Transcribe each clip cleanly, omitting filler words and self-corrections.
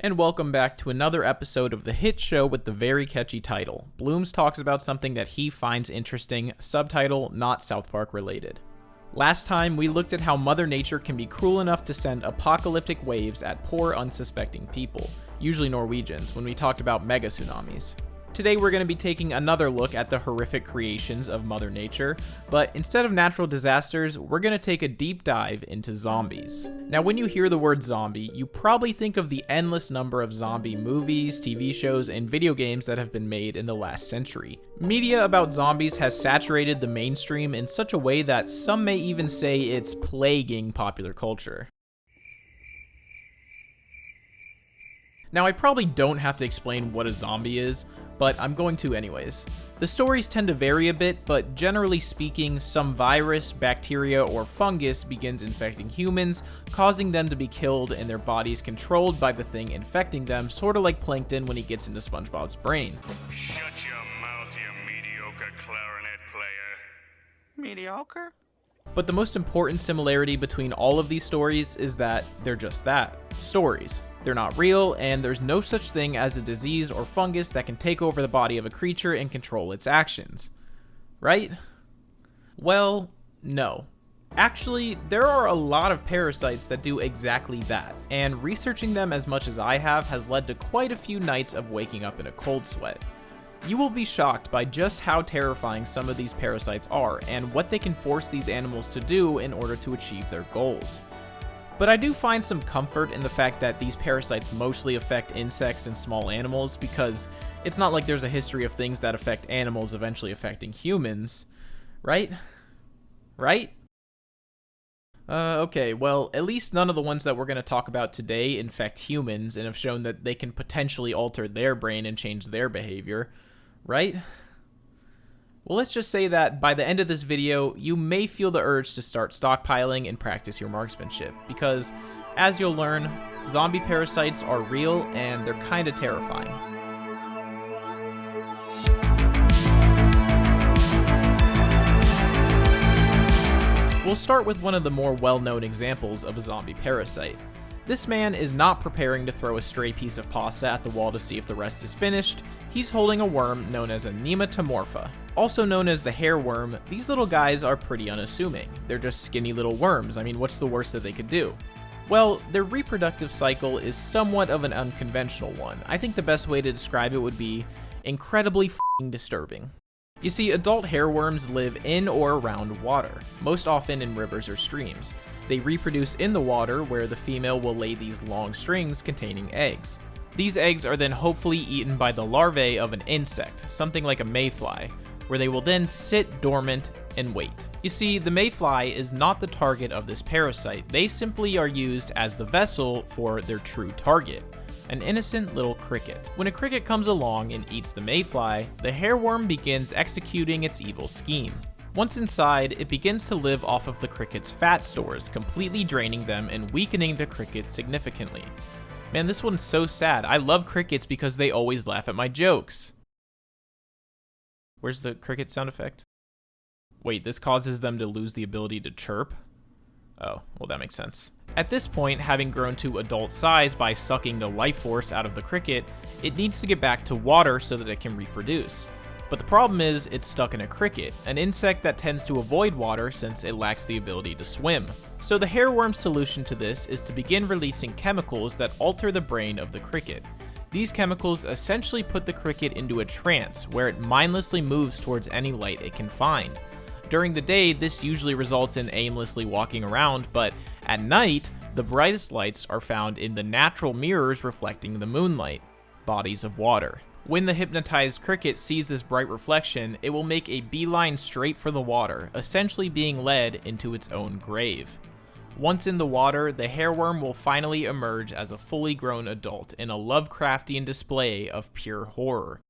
And welcome back to another episode of the hit show with the very catchy title. Blooms talks about something that he finds interesting, subtitle not South Park related. Last time, we looked at how Mother Nature can be cruel enough to send apocalyptic waves at poor, unsuspecting people, usually Norwegians, when we talked about mega tsunamis. Today we're going to be taking another look at the horrific creations of Mother Nature, but instead of natural disasters, we're going to take a deep dive into zombies. Now when you hear the word zombie, you probably think of the endless number of zombie movies, TV shows, and video games that have been made in the last century. Media about zombies has saturated the mainstream in such a way that some may even say it's plaguing popular culture. Now I probably don't have to explain what a zombie is, but I'm going to anyways. The stories tend to vary a bit, but generally speaking, some virus, bacteria, or fungus begins infecting humans, causing them to be killed and their bodies controlled by the thing infecting them, sort of like Plankton when he gets into SpongeBob's brain. Shut your mouth, you mediocre clarinet player. Mediocre? But the most important similarity between all of these stories is that they're just that, stories. They're not real, and there's no such thing as a disease or fungus that can take over the body of a creature and control its actions. Right? Well, no. Actually, there are a lot of parasites that do exactly that, and researching them as much as I have has led to quite a few nights of waking up in a cold sweat. You will be shocked by just how terrifying some of these parasites are, and what they can force these animals to do in order to achieve their goals. But I do find some comfort in the fact that these parasites mostly affect insects and small animals, because it's not like there's a history of things that affect animals eventually affecting humans, right? Right? Okay, well, at least none of the ones that we're going to talk about today infect humans and have shown that they can potentially alter their brain and change their behavior, right? Well, let's just say that by the end of this video, you may feel the urge to start stockpiling and practice your marksmanship, because, as you'll learn, zombie parasites are real and they're kinda terrifying. We'll start with one of the more well-known examples of a zombie parasite. This man is not preparing to throw a stray piece of pasta at the wall to see if the rest is finished. He's holding a worm known as a nematomorpha. Also known as the hair worm, these little guys are pretty unassuming. They're just skinny little worms. I mean, what's the worst that they could do? Well, their reproductive cycle is somewhat of an unconventional one. I think the best way to describe it would be incredibly f***ing disturbing. You see, adult hairworms live in or around water, most often in rivers or streams. They reproduce in the water, where the female will lay these long strings containing eggs. These eggs are then hopefully eaten by the larvae of an insect, something like a mayfly, where they will then sit dormant and wait. You see, the mayfly is not the target of this parasite. They simply are used as the vessel for their true target, an innocent little cricket. When a cricket comes along and eats the mayfly, the hairworm begins executing its evil scheme. Once inside, it begins to live off of the cricket's fat stores, completely draining them and weakening the cricket significantly. Man, this one's so sad. I love crickets because they always laugh at my jokes. Where's the cricket sound effect? Wait, this causes them to lose the ability to chirp? Oh, well that makes sense. At this point, having grown to adult size by sucking the life force out of the cricket, it needs to get back to water so that it can reproduce. But the problem is, it's stuck in a cricket, an insect that tends to avoid water since it lacks the ability to swim. So the hairworm's solution to this is to begin releasing chemicals that alter the brain of the cricket. These chemicals essentially put the cricket into a trance, where it mindlessly moves towards any light it can find. During the day, this usually results in aimlessly walking around, but at night, the brightest lights are found in the natural mirrors reflecting the moonlight, bodies of water. When the hypnotized cricket sees this bright reflection, it will make a beeline straight for the water, essentially being led into its own grave. Once in the water, the hairworm will finally emerge as a fully grown adult in a Lovecraftian display of pure horror.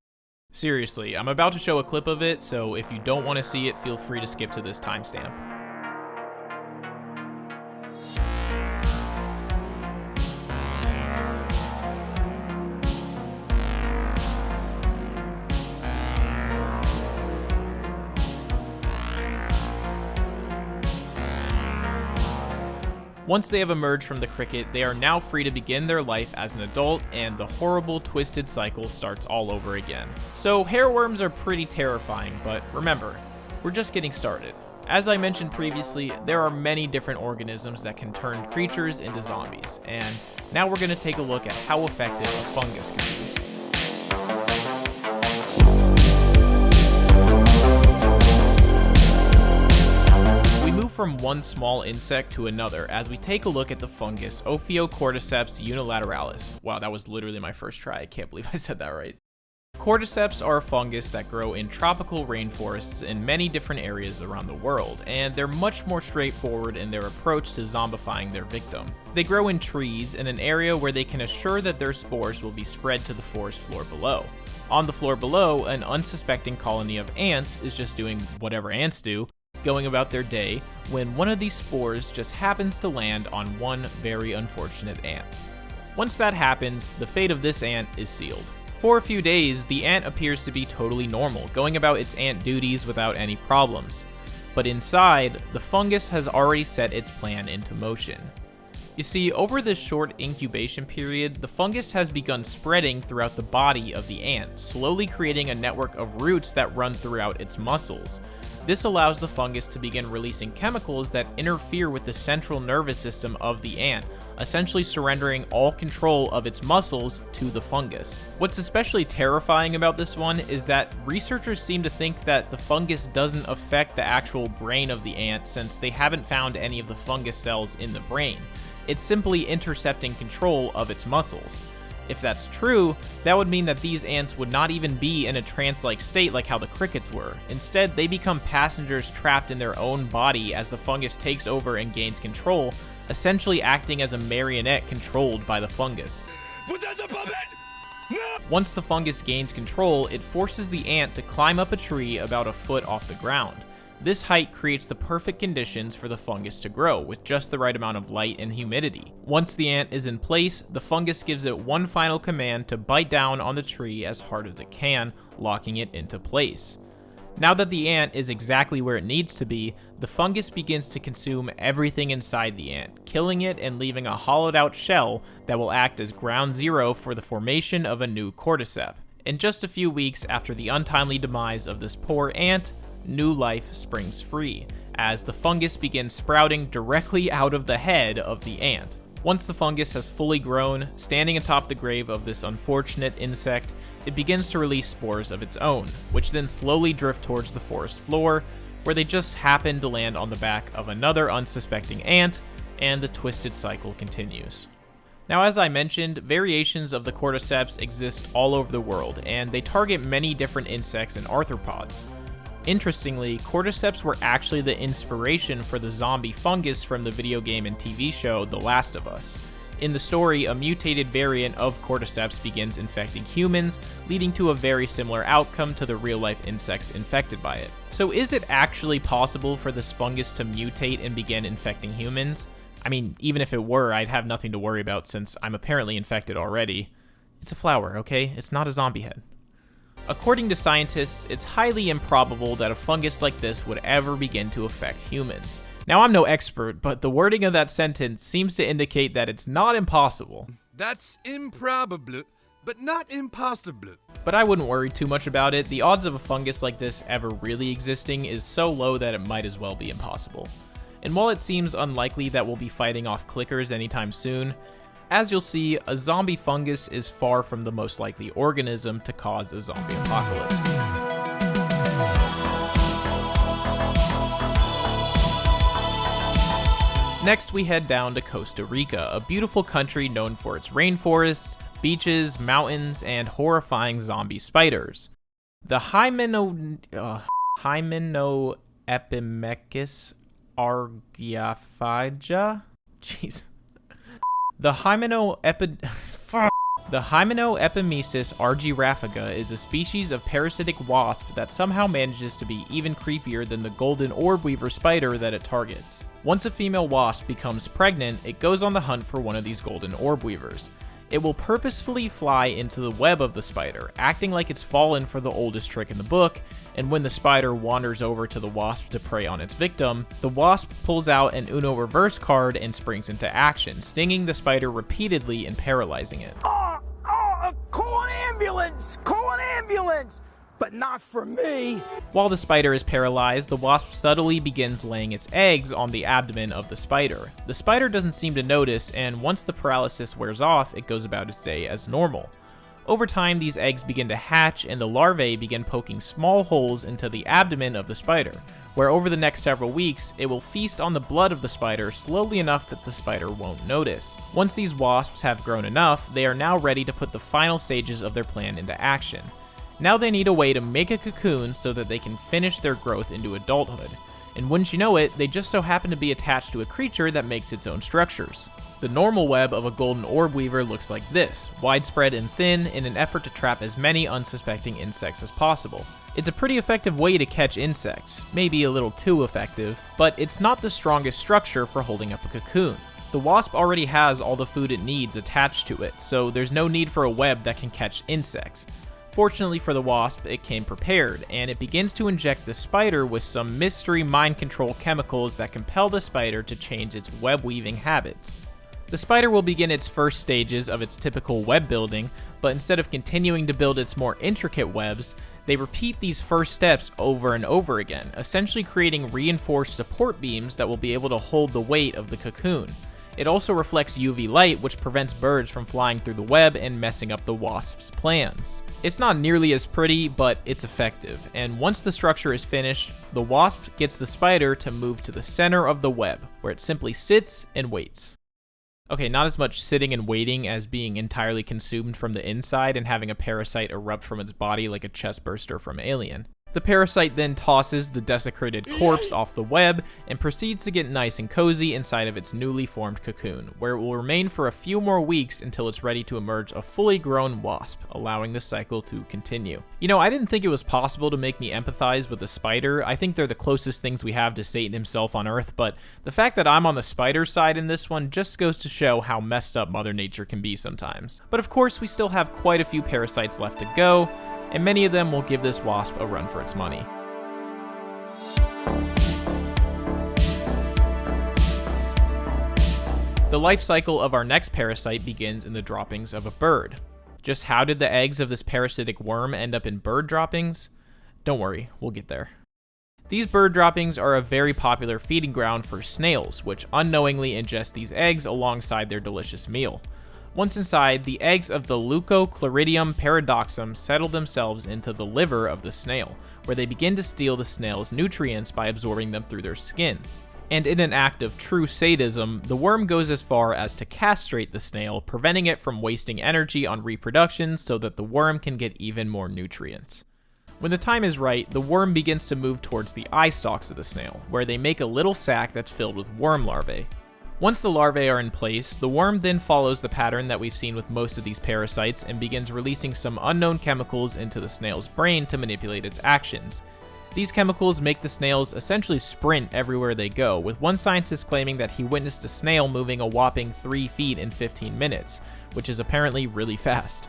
Seriously, I'm about to show a clip of it, so if you don't want to see it, feel free to skip to this timestamp. Once they have emerged from the cricket, they are now free to begin their life as an adult, and the horrible, twisted cycle starts all over again. So hairworms are pretty terrifying, but remember, we're just getting started. As I mentioned previously, there are many different organisms that can turn creatures into zombies, and now we're going to take a look at how effective a fungus can be. We move from one small insect to another as we take a look at the fungus Ophiocordyceps unilateralis. Wow, that was literally my first try. I can't believe I said that right. Cordyceps are a fungus that grow in tropical rainforests in many different areas around the world, and they're much more straightforward in their approach to zombifying their victim. They grow in trees in an area where they can assure that their spores will be spread to the forest floor below. On the floor below, an unsuspecting colony of ants is just doing whatever ants do, going about their day, when one of these spores just happens to land on one very unfortunate ant. Once that happens, the fate of this ant is sealed. For a few days, the ant appears to be totally normal, going about its ant duties without any problems. But inside, the fungus has already set its plan into motion. You see, over this short incubation period, the fungus has begun spreading throughout the body of the ant, slowly creating a network of roots that run throughout its muscles. This allows the fungus to begin releasing chemicals that interfere with the central nervous system of the ant, essentially surrendering all control of its muscles to the fungus. What's especially terrifying about this one is that researchers seem to think that the fungus doesn't affect the actual brain of the ant, since they haven't found any of the fungus cells in the brain. It's simply intercepting control of its muscles. If that's true, that would mean that these ants would not even be in a trance-like state like how the crickets were. Instead, they become passengers trapped in their own body as the fungus takes over and gains control, essentially acting as a marionette controlled by the fungus. But that's a puppet! No! Once the fungus gains control, it forces the ant to climb up a tree about a foot off the ground. This height creates the perfect conditions for the fungus to grow, with just the right amount of light and humidity. Once the ant is in place, the fungus gives it one final command to bite down on the tree as hard as it can, locking it into place. Now that the ant is exactly where it needs to be, the fungus begins to consume everything inside the ant, killing it and leaving a hollowed out shell that will act as ground zero for the formation of a new cordyceps. In just a few weeks after the untimely demise of this poor ant, new life springs free, as the fungus begins sprouting directly out of the head of the ant. Once the fungus has fully grown, standing atop the grave of this unfortunate insect, it begins to release spores of its own, which then slowly drift towards the forest floor, where they just happen to land on the back of another unsuspecting ant, and the twisted cycle continues. Now, as I mentioned, variations of the cordyceps exist all over the world, and they target many different insects and arthropods. Interestingly, cordyceps were actually the inspiration for the zombie fungus from the video game and TV show The Last of Us. In the story, a mutated variant of cordyceps begins infecting humans, leading to a very similar outcome to the real-life insects infected by it. So is it actually possible for this fungus to mutate and begin infecting humans? I mean, even if it were, I'd have nothing to worry about since I'm apparently infected already. It's a flower, okay? It's not a zombie head. According to scientists, it's highly improbable that a fungus like this would ever begin to affect humans. Now, I'm no expert, but the wording of that sentence seems to indicate that it's not impossible. That's improbable, but not impossible. But I wouldn't worry too much about it. The odds of a fungus like this ever really existing is so low that it might as well be impossible. And while it seems unlikely that we'll be fighting off clickers anytime soon, as you'll see, a zombie fungus is far from the most likely organism to cause a zombie apocalypse. Next, we head down to Costa Rica, a beautiful country known for its rainforests, beaches, mountains, and horrifying zombie spiders. The Hymenopithecus argyrophaga? Jeez. The Hymenopithecus argyrophaga is a species of parasitic wasp that somehow manages to be even creepier than the golden orb weaver spider that it targets. Once a female wasp becomes pregnant, it goes on the hunt for one of these golden orb weavers. It will purposefully fly into the web of the spider, acting like it's fallen for the oldest trick in the book, and when the spider wanders over to the wasp to prey on its victim, the wasp pulls out an Uno reverse card and springs into action, stinging the spider repeatedly and paralyzing it. Call an ambulance! Call an ambulance! But not for me! While the spider is paralyzed, the wasp subtly begins laying its eggs on the abdomen of the spider. The spider doesn't seem to notice, and once the paralysis wears off, it goes about its day as normal. Over time, these eggs begin to hatch, and the larvae begin poking small holes into the abdomen of the spider, where over the next several weeks, it will feast on the blood of the spider slowly enough that the spider won't notice. Once these wasps have grown enough, they are now ready to put the final stages of their plan into action. Now they need a way to make a cocoon so that they can finish their growth into adulthood. And wouldn't you know it, they just so happen to be attached to a creature that makes its own structures. The normal web of a golden orb weaver looks like this, widespread and thin, in an effort to trap as many unsuspecting insects as possible. It's a pretty effective way to catch insects, maybe a little too effective, but it's not the strongest structure for holding up a cocoon. The wasp already has all the food it needs attached to it, so there's no need for a web that can catch insects. Fortunately for the wasp, it came prepared, and it begins to inject the spider with some mystery mind control chemicals that compel the spider to change its web weaving habits. The spider will begin its first stages of its typical web building, but instead of continuing to build its more intricate webs, they repeat these first steps over and over again, essentially creating reinforced support beams that will be able to hold the weight of the cocoon. It also reflects UV light, which prevents birds from flying through the web and messing up the wasp's plans. It's not nearly as pretty, but it's effective, and once the structure is finished, the wasp gets the spider to move to the center of the web, where it simply sits and waits. Okay, not as much sitting and waiting as being entirely consumed from the inside and having a parasite erupt from its body like a chestburster from Alien. The parasite then tosses the desecrated corpse off the web and proceeds to get nice and cozy inside of its newly formed cocoon, where it will remain for a few more weeks until it's ready to emerge a fully grown wasp, allowing the cycle to continue. You know, I didn't think it was possible to make me empathize with a spider. I think they're the closest things we have to Satan himself on Earth, but the fact that I'm on the spider side in this one just goes to show how messed up Mother Nature can be sometimes. But of course, we still have quite a few parasites left to go, and many of them will give this wasp a run for its money. The life cycle of our next parasite begins in the droppings of a bird. Just how did the eggs of this parasitic worm end up in bird droppings? Don't worry, we'll get there. These bird droppings are a very popular feeding ground for snails, which unknowingly ingest these eggs alongside their delicious meal. Once inside, the eggs of the Leucochloridium paradoxum settle themselves into the liver of the snail, where they begin to steal the snail's nutrients by absorbing them through their skin. And in an act of true sadism, the worm goes as far as to castrate the snail, preventing it from wasting energy on reproduction so that the worm can get even more nutrients. When the time is right, the worm begins to move towards the eye stalks of the snail, where they make a little sac that's filled with worm larvae. Once the larvae are in place, the worm then follows the pattern that we've seen with most of these parasites and begins releasing some unknown chemicals into the snail's brain to manipulate its actions. These chemicals make the snails essentially sprint everywhere they go, with one scientist claiming that he witnessed a snail moving a whopping 3 feet in 15 minutes, which is apparently really fast.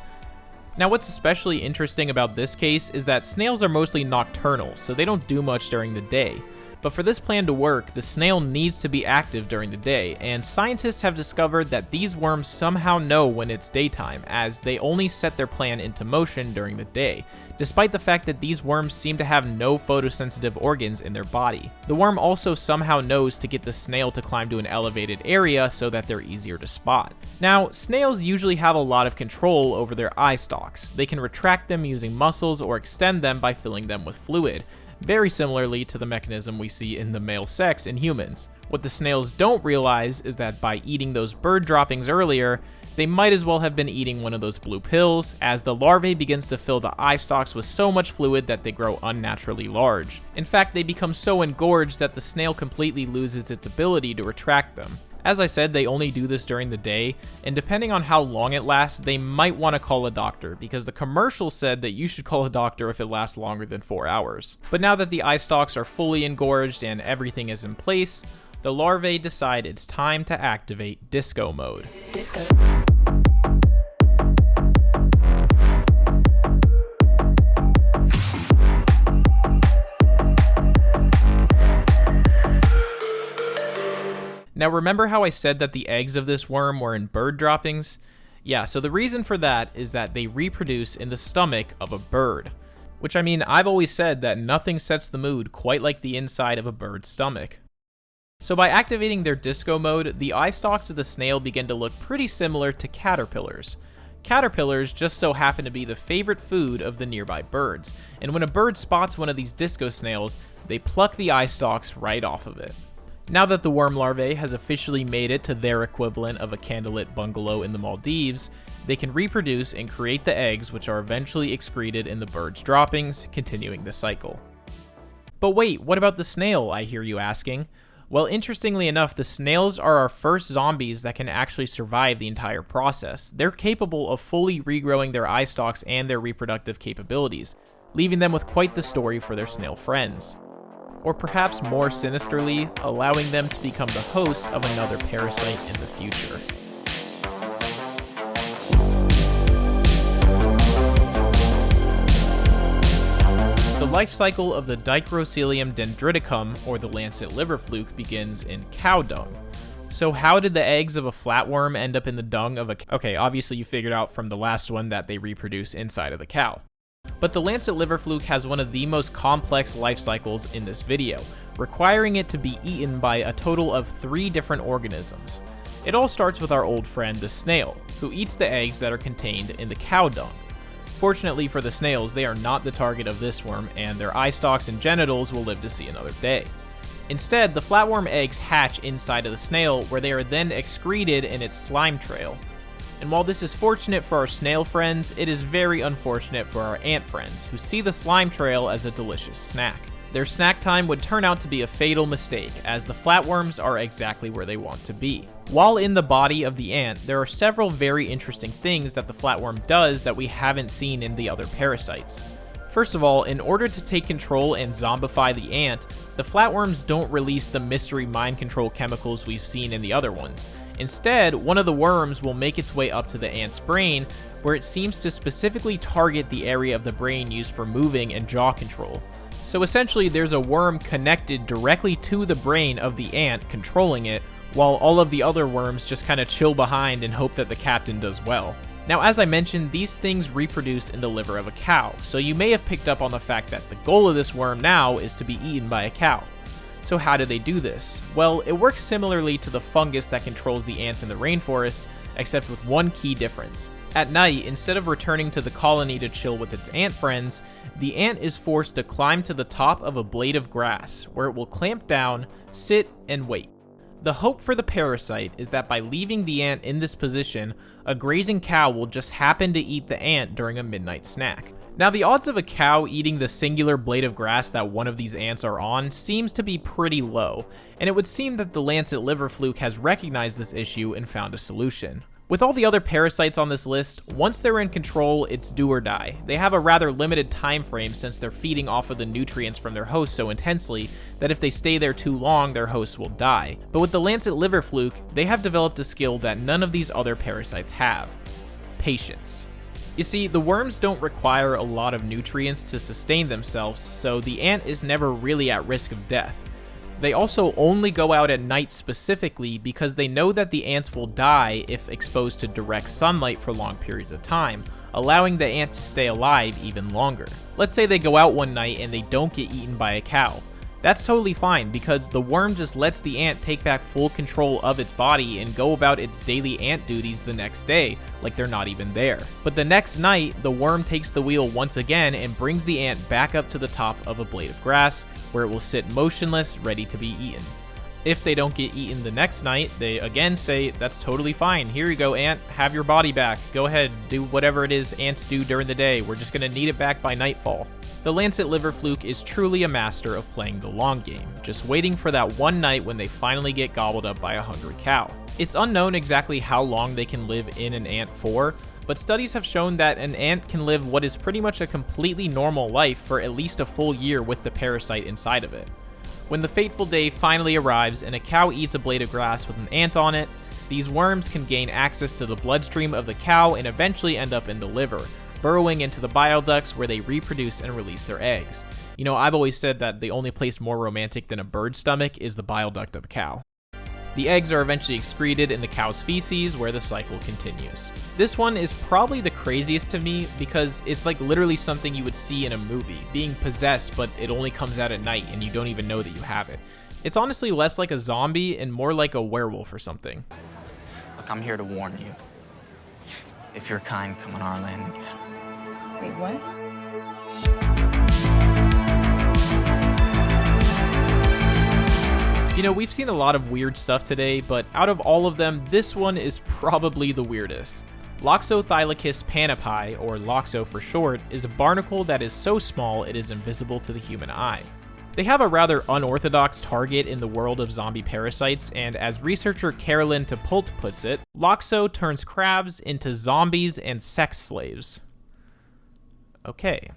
Now, what's especially interesting about this case is that snails are mostly nocturnal, so they don't do much during the day. But for this plan to work, the snail needs to be active during the day, and scientists have discovered that these worms somehow know when it's daytime, as they only set their plan into motion during the day, despite the fact that these worms seem to have no photosensitive organs in their body. The worm also somehow knows to get the snail to climb to an elevated area so that they're easier to spot. Now, snails usually have a lot of control over their eye stalks. They can retract them using muscles or extend them by filling them with fluid, very similarly to the mechanism we see in the male sex in humans. What the snails don't realize is that by eating those bird droppings earlier, they might as well have been eating one of those blue pills, as the larvae begins to fill the eye stalks with so much fluid that they grow unnaturally large. In fact, they become so engorged that the snail completely loses its ability to retract them. As I said, they only do this during the day, and depending on how long it lasts, they might want to call a doctor, because the commercial said that you should call a doctor if it lasts longer than 4 hours. But now that the eye stalks are fully engorged and everything is in place, the larvae decide it's time to activate disco mode. Disco. Now remember how I said that the eggs of this worm were in bird droppings? Yeah, so the reason for that is that they reproduce in the stomach of a bird. Which, I mean, I've always said that nothing sets the mood quite like the inside of a bird's stomach. So by activating their disco mode, the eye stalks of the snail begin to look pretty similar to caterpillars. Caterpillars just so happen to be the favorite food of the nearby birds, and when a bird spots one of these disco snails, they pluck the eye stalks right off of it. Now that the worm larvae has officially made it to their equivalent of a candlelit bungalow in the Maldives, they can reproduce and create the eggs, which are eventually excreted in the bird's droppings, continuing the cycle. But wait, what about the snail, I hear you asking? Well, interestingly enough, the snails are our first zombies that can actually survive the entire process. They're capable of fully regrowing their eye stalks and their reproductive capabilities, leaving them with quite the story for their snail friends. Or perhaps more sinisterly, allowing them to become the host of another parasite in the future. The life cycle of the Dicrocilium dendriticum, or the lancet liver fluke, begins in cow dung. So how did the eggs of a flatworm end up in the dung of a cow? Okay, obviously you figured out from the last one that they reproduce inside of the cow. But the lancet liver fluke has one of the most complex life cycles in this video, requiring it to be eaten by a total of 3 different organisms. It all starts with our old friend the snail, who eats the eggs that are contained in the cow dung. Fortunately for the snails, they are not the target of this worm, and their eye stalks and genitals will live to see another day. Instead, the flatworm eggs hatch inside of the snail, where they are then excreted in its slime trail. And while this is fortunate for our snail friends, it is very unfortunate for our ant friends, who see the slime trail as a delicious snack. Their snack time would turn out to be a fatal mistake, as the flatworms are exactly where they want to be. While in the body of the ant, there are several very interesting things that the flatworm does that we haven't seen in the other parasites. First of all, in order to take control and zombify the ant, the flatworms don't release the mystery mind control chemicals we've seen in the other ones. Instead, one of the worms will make its way up to the ant's brain, where it seems to specifically target the area of the brain used for moving and jaw control. So essentially, there's a worm connected directly to the brain of the ant controlling it, while all of the other worms just kind of chill behind and hope that the captain does well. Now, as I mentioned, these things reproduce in the liver of a cow, so you may have picked up on the fact that the goal of this worm now is to be eaten by a cow. So how do they do this? Well, it works similarly to the fungus that controls the ants in the rainforest, except with one key difference. At night, instead of returning to the colony to chill with its ant friends, the ant is forced to climb to the top of a blade of grass, where it will clamp down, sit, and wait. The hope for the parasite is that by leaving the ant in this position, a grazing cow will just happen to eat the ant during a midnight snack. Now, the odds of a cow eating the singular blade of grass that one of these ants are on seems to be pretty low, and it would seem that the lancet liver fluke has recognized this issue and found a solution. With all the other parasites on this list, once they're in control, it's do or die. They have a rather limited time frame since they're feeding off of the nutrients from their host so intensely that if they stay there too long, their hosts will die. But with the lancet liver fluke, they have developed a skill that none of these other parasites have: patience. You see, the worms don't require a lot of nutrients to sustain themselves, so the ant is never really at risk of death. They also only go out at night specifically because they know that the ants will die if exposed to direct sunlight for long periods of time, allowing the ant to stay alive even longer. Let's say they go out one night and they don't get eaten by a cow. That's totally fine because the worm just lets the ant take back full control of its body and go about its daily ant duties the next day, like they're not even there. But the next night, the worm takes the wheel once again and brings the ant back up to the top of a blade of grass, where it will sit motionless, ready to be eaten. If they don't get eaten the next night, they again say, "That's totally fine. Here you go, ant. Have your body back. Go ahead, do whatever it is ants do during the day. We're just gonna need it back by nightfall." The lancet liver fluke is truly a master of playing the long game, just waiting for that one night when they finally get gobbled up by a hungry cow. It's unknown exactly how long they can live in an ant for, but studies have shown that an ant can live what is pretty much a completely normal life for at least a full year with the parasite inside of it. When the fateful day finally arrives and a cow eats a blade of grass with an ant on it, these worms can gain access to the bloodstream of the cow and eventually end up in the liver, burrowing into the bile ducts where they reproduce and release their eggs. You know, I've always said that the only place more romantic than a bird's stomach is the bile duct of a cow. The eggs are eventually excreted in the cow's feces, where the cycle continues. This one is probably the craziest to me because it's like literally something you would see in a movie, being possessed, but it only comes out at night and you don't even know that you have it. It's honestly less like a zombie and more like a werewolf or something. Look, I'm here to warn you. If your kind come on our land again. Wait, what? You know, we've seen a lot of weird stuff today, but out of all of them, this one is probably the weirdest. Loxothylicus panapi, or Loxo for short, is a barnacle that is so small it is invisible to the human eye. They have a rather unorthodox target in the world of zombie parasites, and as researcher Carolyn Tepult puts it, Loxo turns crabs into zombies and sex slaves. Okay.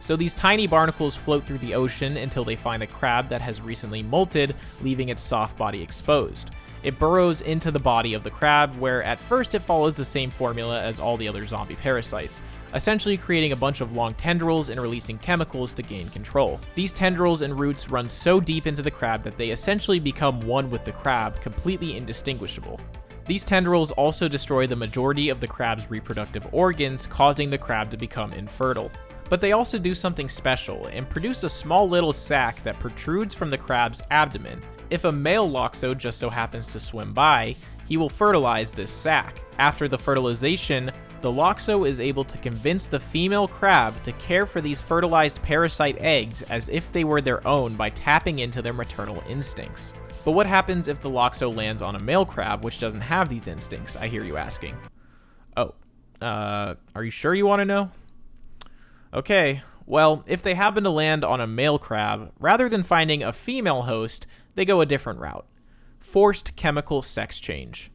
So these tiny barnacles float through the ocean until they find a crab that has recently molted, leaving its soft body exposed. It burrows into the body of the crab, where at first it follows the same formula as all the other zombie parasites, essentially creating a bunch of long tendrils and releasing chemicals to gain control. These tendrils and roots run so deep into the crab that they essentially become one with the crab, completely indistinguishable. These tendrils also destroy the majority of the crab's reproductive organs, causing the crab to become infertile. But they also do something special and produce a small little sac that protrudes from the crab's abdomen. If a male Loxo just so happens to swim by, he will fertilize this sac. After the fertilization, the Loxo is able to convince the female crab to care for these fertilized parasite eggs as if they were their own by tapping into their maternal instincts. But what happens if the Loxo lands on a male crab which doesn't have these instincts, I hear you asking? Oh, are you sure you want to know? Okay, well, if they happen to land on a male crab, rather than finding a female host, they go a different route. Forced chemical sex change.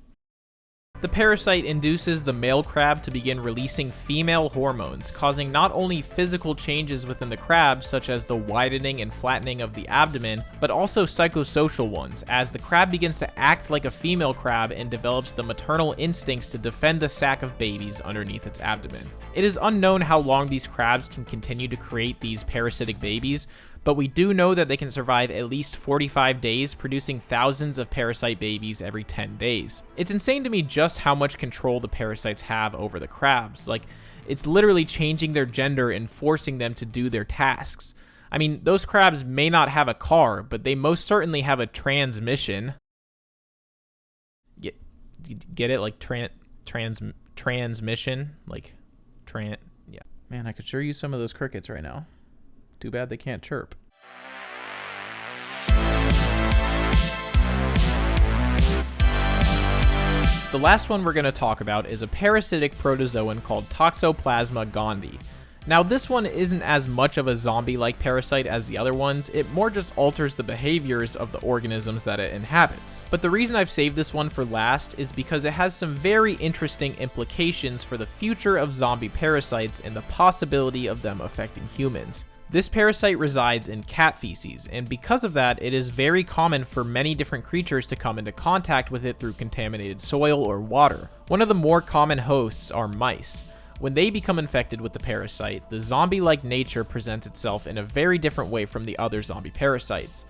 The parasite induces the male crab to begin releasing female hormones, causing not only physical changes within the crab, such as the widening and flattening of the abdomen, but also psychosocial ones, as the crab begins to act like a female crab and develops the maternal instincts to defend the sac of babies underneath its abdomen. It is unknown how long these crabs can continue to create these parasitic babies, but we do know that they can survive at least 45 days, producing thousands of parasite babies every 10 days. It's insane to me just how much control the parasites have over the crabs. Like, it's literally changing their gender and forcing them to do their tasks. I mean, those crabs may not have a car, but they most certainly have a transmission. Get it? Like, transmission? Like, yeah. Man, I could sure use some of those crickets right now. Too bad they can't chirp. The last one we're going to talk about is a parasitic protozoan called Toxoplasma gondii. Now, this one isn't as much of a zombie-like parasite as the other ones, it more just alters the behaviors of the organisms that it inhabits. But the reason I've saved this one for last is because it has some very interesting implications for the future of zombie parasites and the possibility of them affecting humans. This parasite resides in cat feces, and because of that, it is very common for many different creatures to come into contact with it through contaminated soil or water. One of the more common hosts are mice. When they become infected with the parasite, the zombie-like nature presents itself in a very different way from the other zombie parasites.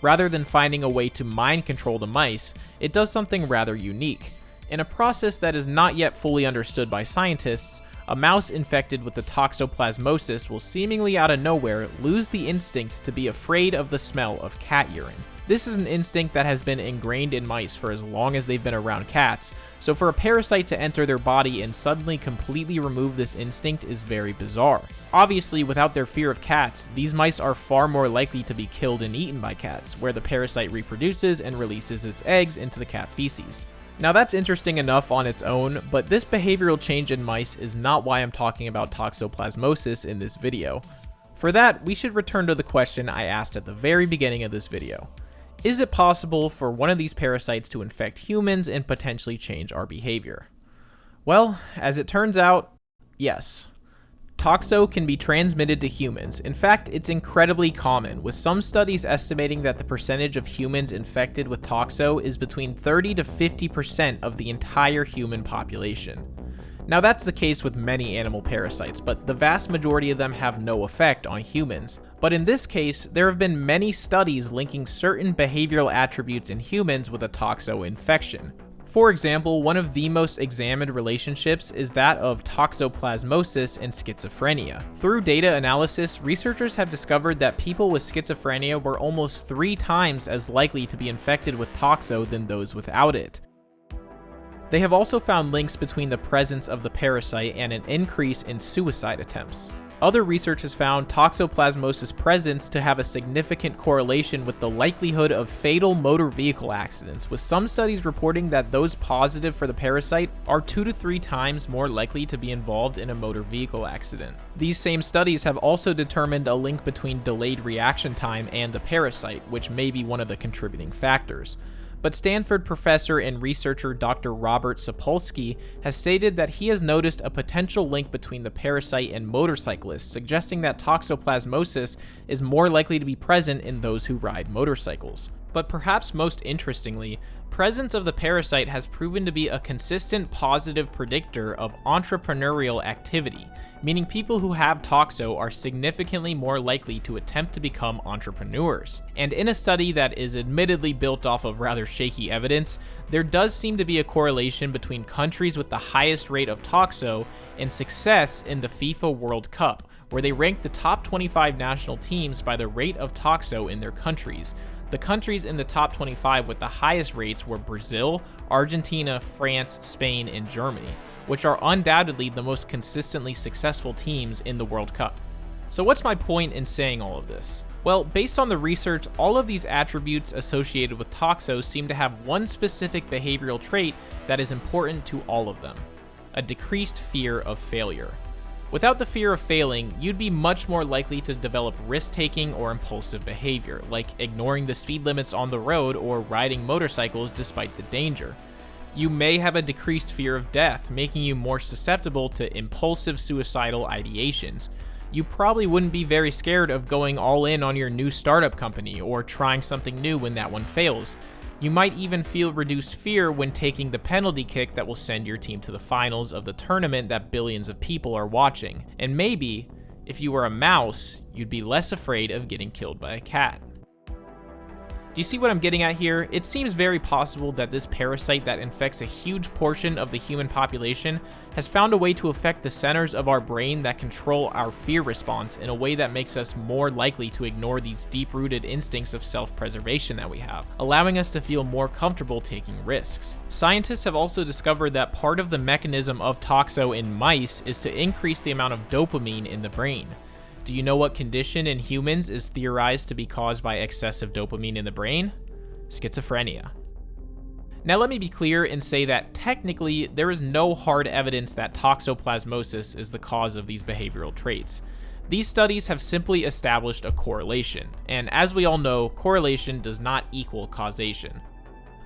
Rather than finding a way to mind control the mice, it does something rather unique. In a process that is not yet fully understood by scientists, a mouse infected with the toxoplasmosis will seemingly out of nowhere lose the instinct to be afraid of the smell of cat urine. This is an instinct that has been ingrained in mice for as long as they've been around cats, so for a parasite to enter their body and suddenly completely remove this instinct is very bizarre. Obviously, without their fear of cats, these mice are far more likely to be killed and eaten by cats, where the parasite reproduces and releases its eggs into the cat feces. Now that's interesting enough on its own, but this behavioral change in mice is not why I'm talking about toxoplasmosis in this video. For that, we should return to the question I asked at the very beginning of this video. Is it possible for one of these parasites to infect humans and potentially change our behavior? Well, as it turns out, yes. Toxo can be transmitted to humans. In fact, it's incredibly common, with some studies estimating that the percentage of humans infected with Toxo is between 30 to 50% of the entire human population. Now that's the case with many animal parasites, but the vast majority of them have no effect on humans. But in this case, there have been many studies linking certain behavioral attributes in humans with a toxo infection. For example, one of the most examined relationships is that of toxoplasmosis and schizophrenia. Through data analysis, researchers have discovered that people with schizophrenia were almost 3 times as likely to be infected with toxo than those without it. They have also found links between the presence of the parasite and an increase in suicide attempts. Other research has found toxoplasmosis presence to have a significant correlation with the likelihood of fatal motor vehicle accidents, with some studies reporting that those positive for the parasite are 2 to 3 times more likely to be involved in a motor vehicle accident. These same studies have also determined a link between delayed reaction time and the parasite, which may be one of the contributing factors. But Stanford professor and researcher Dr. Robert Sapolsky has stated that he has noticed a potential link between the parasite and motorcyclists, suggesting that toxoplasmosis is more likely to be present in those who ride motorcycles. But perhaps most interestingly, presence of the parasite has proven to be a consistent positive predictor of entrepreneurial activity, meaning people who have toxo are significantly more likely to attempt to become entrepreneurs. And in a study that is admittedly built off of rather shaky evidence, there does seem to be a correlation between countries with the highest rate of toxo and success in the FIFA World Cup, where they rank the top 25 national teams by the rate of toxo in their countries. The countries in the top 25 with the highest rates were Brazil, Argentina, France, Spain, and Germany, which are undoubtedly the most consistently successful teams in the World Cup. So what's my point in saying all of this? Well, based on the research, all of these attributes associated with toxo seem to have one specific behavioral trait that is important to all of them: a decreased fear of failure. Without the fear of failing, you'd be much more likely to develop risk-taking or impulsive behavior, like ignoring the speed limits on the road or riding motorcycles despite the danger. You may have a decreased fear of death, making you more susceptible to impulsive suicidal ideations. You probably wouldn't be very scared of going all in on your new startup company or trying something new when that one fails. You might even feel reduced fear when taking the penalty kick that will send your team to the finals of the tournament that billions of people are watching. And maybe, if you were a mouse, you'd be less afraid of getting killed by a cat. Do you see what I'm getting at here? It seems very possible that this parasite that infects a huge portion of the human population has found a way to affect the centers of our brain that control our fear response in a way that makes us more likely to ignore these deep-rooted instincts of self-preservation that we have, allowing us to feel more comfortable taking risks. Scientists have also discovered that part of the mechanism of toxo in mice is to increase the amount of dopamine in the brain. Do you know what condition in humans is theorized to be caused by excessive dopamine in the brain? Schizophrenia. Now let me be clear and say that technically there is no hard evidence that toxoplasmosis is the cause of these behavioral traits. These studies have simply established a correlation, and as we all know, correlation does not equal causation.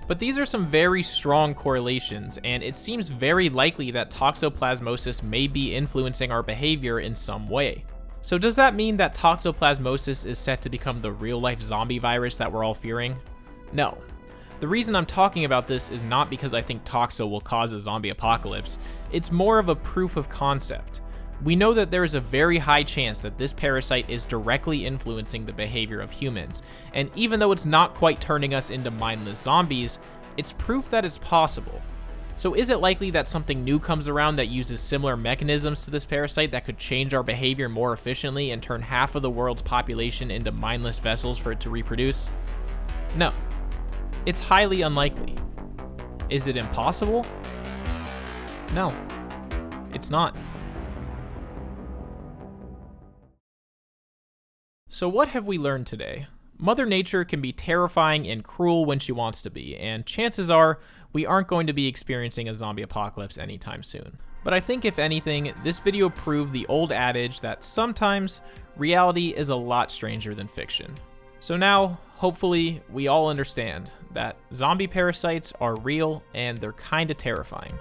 But these are some very strong correlations, and it seems very likely that toxoplasmosis may be influencing our behavior in some way. So does that mean that toxoplasmosis is set to become the real-life zombie virus that we're all fearing? No. The reason I'm talking about this is not because I think toxo will cause a zombie apocalypse. It's more of a proof of concept. We know that there is a very high chance that this parasite is directly influencing the behavior of humans, and even though it's not quite turning us into mindless zombies, it's proof that it's possible. So is it likely that something new comes around that uses similar mechanisms to this parasite that could change our behavior more efficiently and turn half of the world's population into mindless vessels for it to reproduce? No. It's highly unlikely. Is it impossible? No. It's not. So what have we learned today? Mother Nature can be terrifying and cruel when she wants to be, and chances are we aren't going to be experiencing a zombie apocalypse anytime soon. But I think if anything, this video proved the old adage that sometimes reality is a lot stranger than fiction. So now, hopefully, we all understand that zombie parasites are real and they're kinda terrifying.